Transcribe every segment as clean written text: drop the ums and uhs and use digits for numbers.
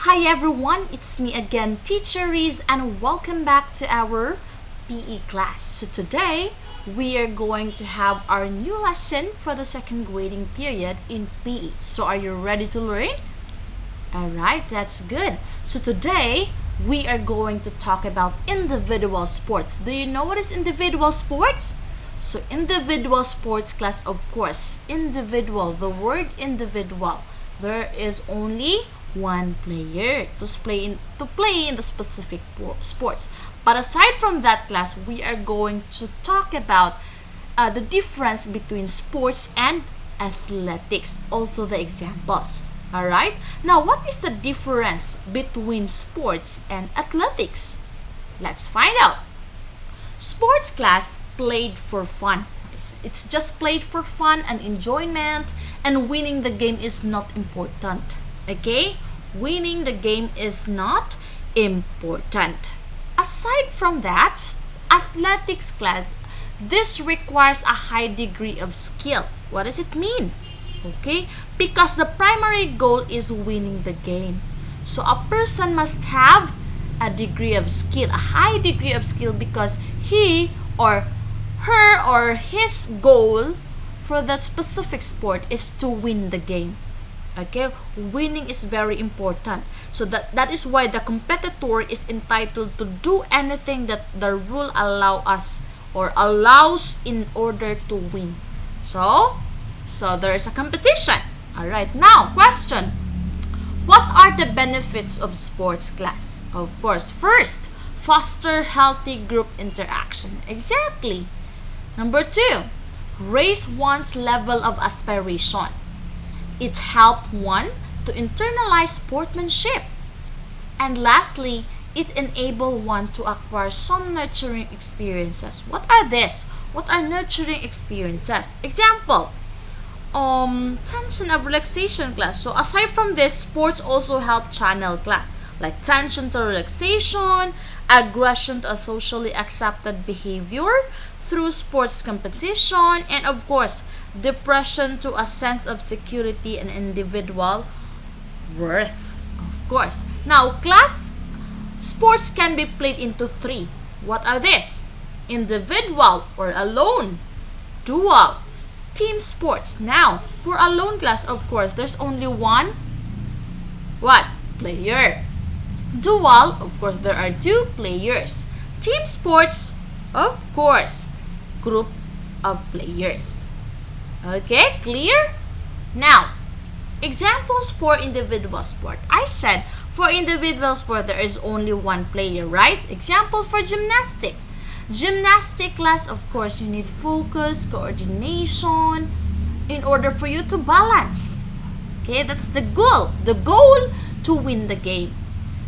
Hi everyone, it's me again, Teacher Riz, and welcome back to our PE class. So today, we are going to have our new lesson for the second grading period in PE. So are you ready to learn? Alright, that's good. So today, we are going to talk about individual sports. Do you know what is individual sports? So individual sports class, of course, individual, the word individual. There is only one player to play in the specific sports. But aside from that class, we are going to talk about the difference between sports and athletics. Also the examples. Alright? Now, what is the difference between sports and athletics? Let's find out. Sports class played for fun. It's just played for fun and enjoyment, and winning the game is not important. Okay? Winning the game is not important. Aside from that, athletics class, this requires a high degree of skill. What does it mean? Okay? Because the primary goal is winning the game. So a person must have a degree of skill, a high degree of skill, because he or her or his goal for that specific sport is to win the game. Okay, winning is very important. So that is why the competitor is entitled to do anything that the rule allows in order to win. So there is a competition. All right. Now, question. What are the benefits of sports class? Of course, first, foster healthy group interaction. Exactly. Number 2, raise one's level of aspiration. It helps one to internalize sportsmanship. And lastly, it enables one to acquire some nurturing experiences. What are these? What are nurturing experiences? Example, tension of relaxation class. So aside from this, sports also help channel class, like tension to relaxation, aggression to a socially accepted behavior through sports competition, and of course, depression to a sense of security and individual worth. Of course. Now, class sports can be played into 3. What are these? Individual or alone, dual, team sports. Now, for alone class, of course, there's only one player. Dual, of course, there are 2 players. Team sports, of course, group of players. Okay, clear? Now, examples for individual sport. I said for individual sport there is only one player, right? Example for gymnastic. Gymnastic class, of course, you need focus, coordination in order for you to balance. Okay, that's the goal. The goal to win the game.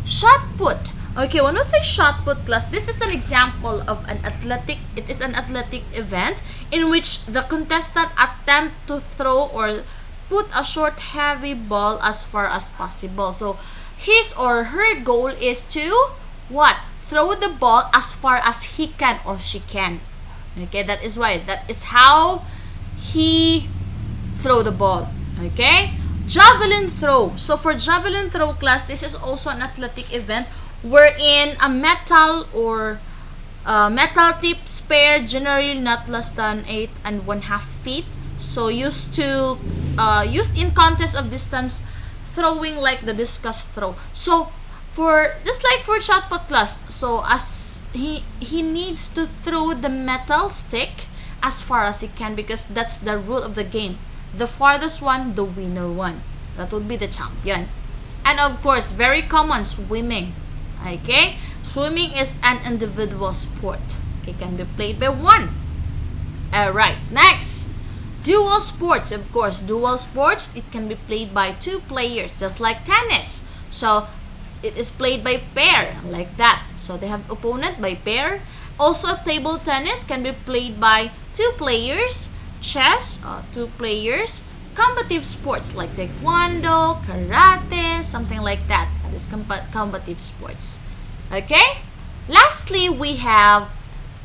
Shot put. Okay, when we say shot put class, this is an example of an athletic. It is an athletic event in which the contestant attempt to throw or put a short, heavy ball as far as possible. So his or her goal is to throw the ball as far as he can or she can. Okay, that is how he throw the ball. Okay, javelin throw. So for javelin throw class, this is also an athletic event wherein a metal or metal tip spear, generally not less than 8.5 feet, so used in contest of distance throwing, like the discus throw. So for just like for shot put class, so as he needs to throw the metal stick as far as he can, because that's the rule of the game. The farthest one, the winner one. That would be the champion. And of course, very common, swimming. Okay, swimming is an individual sport. It can be played by one. Alright, next, dual sports. Of course, dual sports, it can be played by 2 players, just like tennis. So it is played by pair, like that. So they have opponent by pair. Also, table tennis can be played by 2 players. Chess, 2 players. Combative sports like taekwondo, karate, something like that. That is combative sports. Okay? Lastly, we have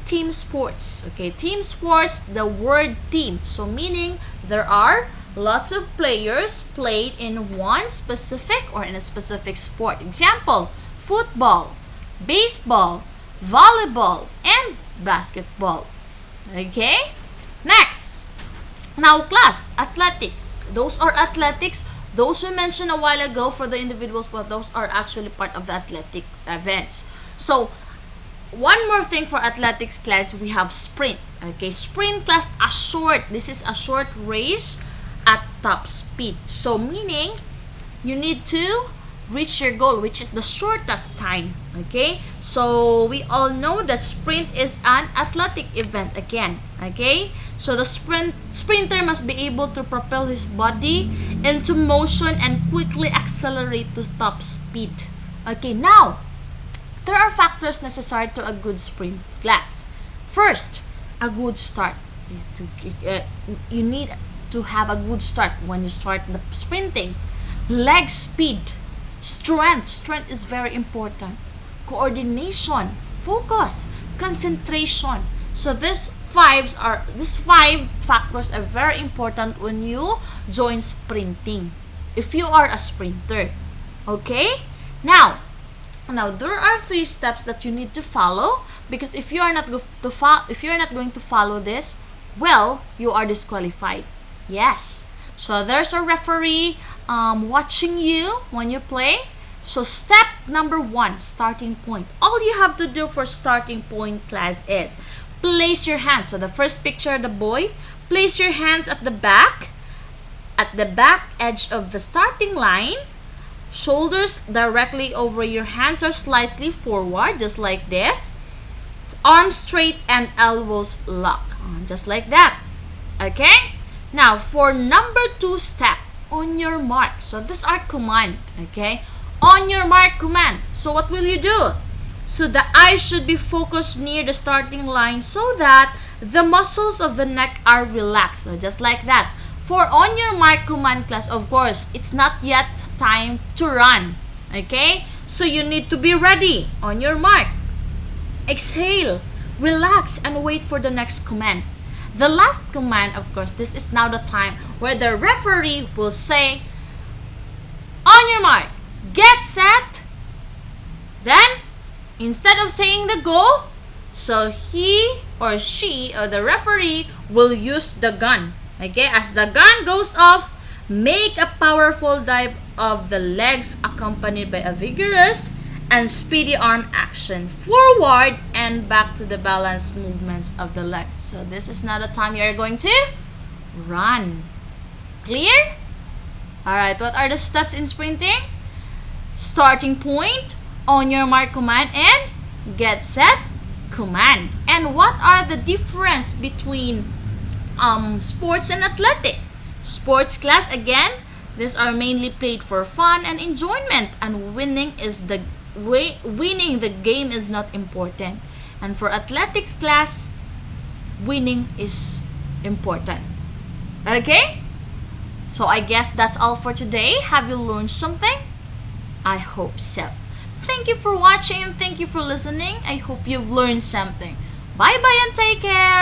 team sports. Okay, team sports, the word team. So meaning there are lots of players played in one specific or in a specific sport. Example, football, baseball, volleyball, and basketball. Okay? Next. Now class, athletic. Those are athletics. Those we mentioned a while ago for the individual sport, those are actually part of the athletic events. So, one more thing for athletics class, we have sprint. Okay, sprint class, this is a short race at top speed. So, meaning, you need to reach your goal, which is the shortest time. Okay, so we all know that sprint is an athletic event again. Okay, so the sprinter must be able to propel his body into motion and quickly accelerate to top speed. Okay, now there are factors necessary to a good sprint class. First, a good start. You need to have a good start when you start the sprinting. Leg speed, strength is very important. Coordination, focus, concentration. So these five factors are very important when you join sprinting, if you are a sprinter. Okay, now there are 3 steps that you need to follow, because if you are not going to follow this, well, you are disqualified. Yes, so there's a referee watching you when you play. So step number 1, starting point. All you have to do for starting point class is place your hands. So the first picture, the boy, place your hands at the back edge of the starting line. Shoulders directly over your hands or slightly forward, just like this. Arms straight and elbows locked, just like that. Okay? Now for number 2 step, on your mark. So these are command. Okay? On your mark command. So what will you do? So the eyes should be focused near the starting line so that the muscles of the neck are relaxed. So just like that. For on your mark command class, of course, it's not yet time to run. Okay? So you need to be ready. On your mark. Exhale, relax, and wait for the next command. The last command, of course, this is now the time where the referee will say, on your mark, get set. Then, instead of saying the go, so he or she or the referee will use the gun. Okay, as the gun goes off, make a powerful dive of the legs accompanied by a vigorous and speedy arm action forward and back to the balanced movements of the legs. So this is now the time you are going to run. Clear? Alright, what are the steps in sprinting? Starting point, on your mark command, and get set command. And what are the difference between sports and athletic? Sports class, again, these are mainly played for fun and enjoyment, and winning the game is not important. And for athletics class, winning is important. Okay? So I guess that's all for today. Have you learned something? I hope so. Thank you for watching and thank you for listening. I hope you've learned something. Bye bye and take care.